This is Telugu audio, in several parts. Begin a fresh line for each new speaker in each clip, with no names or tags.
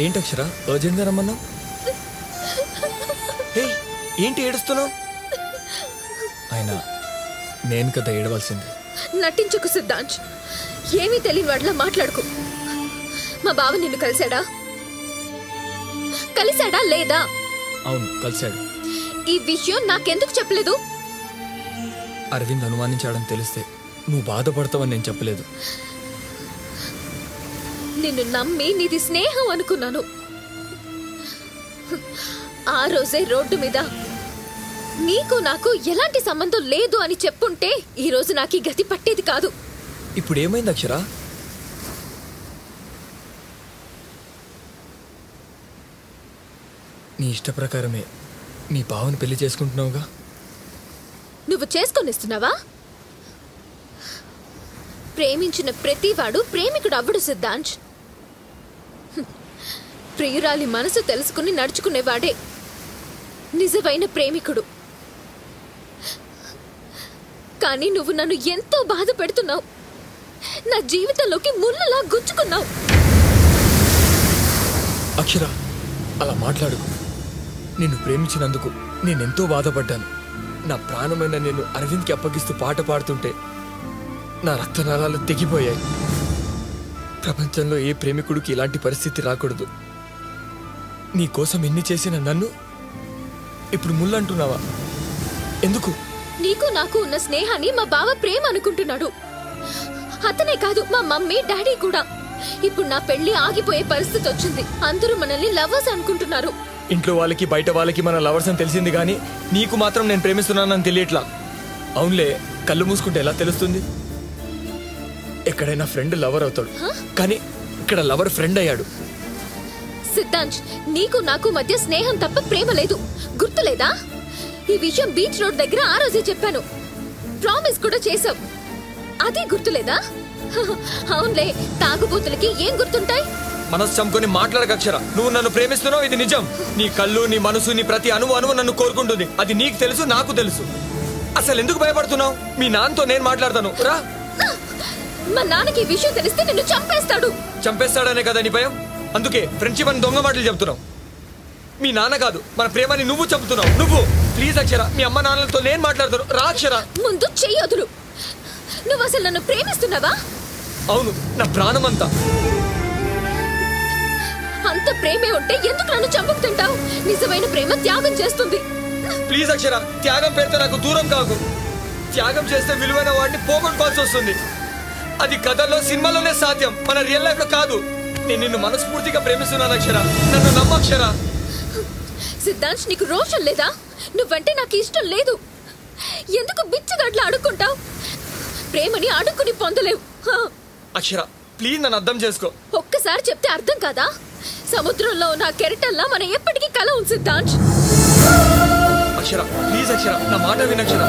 ఏంటి అక్షర అర్జెంట్గా రమ్మన్నావు? ఏంటి ఏడుస్తున్నావు? అయినా నేను కదా ఏడవలసింది.
నటించకు సిద్ధాంత్, ఏమీ తెలియని వాడిలా మాట్లాడుకో. మా బావ నిన్ను కలిశాడా లేదా?
అవును, కలిశాడు.
ఈ విషయం నాకెందుకు చెప్పలేదు?
అరవింద్ అనుమానించాడని తెలిస్తే నువ్వు బాధపడతావని నేను చెప్పలేదు.
నిన్ను నమ్మి నీది స్నేహం అనుకున్నాను. ఆ రోజే రోడ్డు మీద నీకు నాకు ఎలాంటి సంబంధం లేదు అని చెప్పుంటే ఈ రోజు నాకు గతి పట్టేది కాదు.
ఇప్పుడు ఏమైంది అక్షర? నీ ఇష్ట ప్రకారమే నీ బావని పెళ్లి చేసుకుంటున్నావుగా.
నువ్వు చేసుకొనిస్తున్నావా? ప్రేమించిన ప్రతివాడు ప్రేమికుడు అవ్వడు సిద్ధాంత్. ప్రియురాలి మనసు తెలుసుకుని నడుచుకునేవాడే నిజమైన ప్రేమికుడు. కానీ నువ్వు నన్ను ఎంతో బాధ పెడుతున్నావు. నా జీవితంలోకి ముళ్ళలా గుచ్చుకున్నావు.
అక్షర, అలా మాట్లాడుకు. నిన్ను ప్రేమించినందుకు నేనెంతో బాధపడ్డాను. నా ప్రాణమైన నేను అరవింద్కి అప్పగిస్తూ పాట పాడుతుంటే నా రక్తనాళాలు తెగిపోయాయి. ప్రపంచంలో ఏ ప్రేమికుడికి ఇలాంటి పరిస్థితి రాకూడదు. నీ కోసం ఎన్ని చేసిన నన్ను ఇప్పుడు ముళ్ళంటున్నావా? ఎందుకు?
నీకు నాకు ఉన్న స్నేహాన్ని మా బావ ప్రేమ అనుకుంటున్నాడు. అతనే కాదు, మా మమ్మీ డాడీ కూడా. ఇప్పుడు నా పెళ్లి ఆగిపోయే పరిస్థితి వచ్చింది. అందరూ మనల్ని లవర్స్ అనుకుంటున్నారు.
ఇంట్లో వాళ్ళకి బయట వాళ్ళకి మన లవర్స్ అని తెలిసింది, కానీ నీకు మాత్రం నేను ప్రేమిస్తున్నానని తెలియట్లా. అవునులే, కళ్ళు మూసుకుంటే ఎలా తెలుస్తుంది? ఎక్కడైనా ఫ్రెండ్ లవర్ అవుతాడు, కానీ ఇక్కడ లవర్ ఫ్రెండ్ అయ్యాడు.
సిద్ధాంత్, నీకు నాకు మధ్య స్నేహం తప్ప ప్రేమ లేదు. గుర్తులేదా? ఈ విషయం బీచ్ రోడ్ దగ్గర ఆ రోజే చెప్పాను. ప్రామిస్ కూడా చేసావు. అదే గుర్తులేదా? అవునులే, తాగుబోతులకి ఏం గుర్తుంటాయి?
మనసు చంపుకొని మాట్లాడక అక్షర. నువ్వు నన్ను ప్రేమిస్తున్నావు, ఇది నిజం. నీ కళ్ళు, నీ మనసు, నీ ప్రతి అణువు నన్ను కోరుకుంటుంది. అది నీకు తెలుసు, నాకు తెలుసు. అసలు ఎందుకు భయపడుతున్నావు? మీ నాన్నతో నేను మాట్లాడతాను, రా.
మా నాన్నకి ఈ విషయం తెలిస్తే నిన్ను చంపేస్తాడు.
చంపేస్తాడనే కదా నీ భయం? అందుకే ఫ్రెండ్షిప్ అని దొంగ మాటలు చెప్తున్నావు. మీ నాన్న కాదు, మన ప్రేమని నువ్వు చెబుతున్నావు. నువ్వు ప్లీజ్ అక్షర, మీ అమ్మ నాన్నలతో నేను మాట్లాడతాను, రా అక్షర.
ముందు చెయ్యొదులు. నువ్వు అసలు నన్ను ప్రేమిస్తున్నావా?
అవును, నా ప్రాణం అంతా.
అంత ప్రేమే ఉంటే ఎందుకు నన్ను చంపుతుంటావు? నిజమైన ప్రేమ త్యాగం చేస్తుంది.
ప్లీజ్ అక్షర, త్యాగం పేరుతో నాకు దూరం కాకు. త్యాగం చేస్తే విలువైన వాడిని పోగొట్టుకోవాల్సి వస్తుంది. అది కథల్లో, సినిమాలోనే సాధ్యం, మన రియల్ లైఫ్ లో కాదు. నేను నిన్ను మనస్ఫూర్తిగా ప్రేమిస్తున్నాను అక్షర, నన్ను నమ్మక్షర.
సిద్ధాంత్, నీకు రోషం లేదా? నువ్వంటే నాకు ఇష్టం లేదు. ఎందుకు బిచ్చగడ్లా అడుక్కుంటావు? ప్రేమని అడుక్కుని పొందలేవు.
అక్షర, ప్లీజ్ నన్ను అర్థం చేసుకో.
ఒక్కసారి చెప్తే అర్థం కాదా? సముద్రంలో ఉన్న కెరటల్లా మనం ఎప్పటికీ కల ఉంది సిద్ధాంత్.
అక్షర, ప్లీజ్ అక్షర, నా మాట వినక్షర.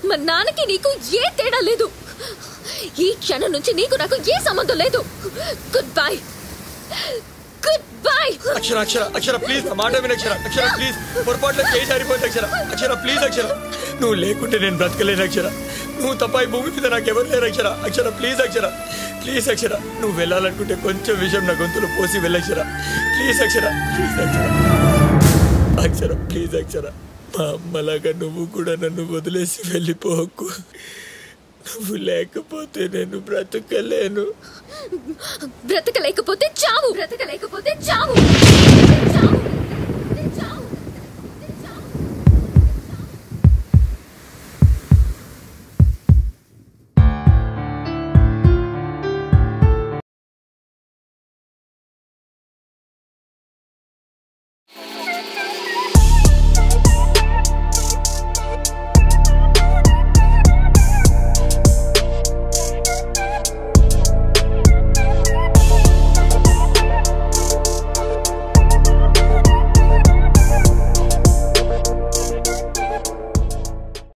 మా నాన్నకి నీకు ఏ తేడా లేదు. ఈ క్షణం నుంచి నీకు నాకు ఏ సంబంధం లేదు. Good bye, good bye.
Akshara Akshara Akshara, please నా మాట వినక్షర. అక్షర ప్లీజ్, పొరపాట్లో చేయి జారిపోయింది అక్షర. అక్షర ప్లీజ్ అక్షర, నువ్వు లేకుంటే నేను బ్రతకలేను అక్షర. నువ్వు తప్ప ఈ భూమి మీద నాకెవరు లేరు అక్షర. అక్షర ప్లీజ్ అక్షర, ప్లీజ్ అక్షర. నువ్వు వెళ్ళాలనుకుంటే కొంచెం విషయం నా గొంతులో పోసి వెళ్ళక్షర. Please Akshara, please Akshara. Akshara please Akshara, మా అమ్మలాగా నువ్వు కూడా నన్ను వదిలేసి వెళ్ళిపోకు. నువ్వు లేకపోతే నేను బ్రతకలేను.
బ్రతకలేకపోతే చావు, బ్రతకలేకపోతే చావు.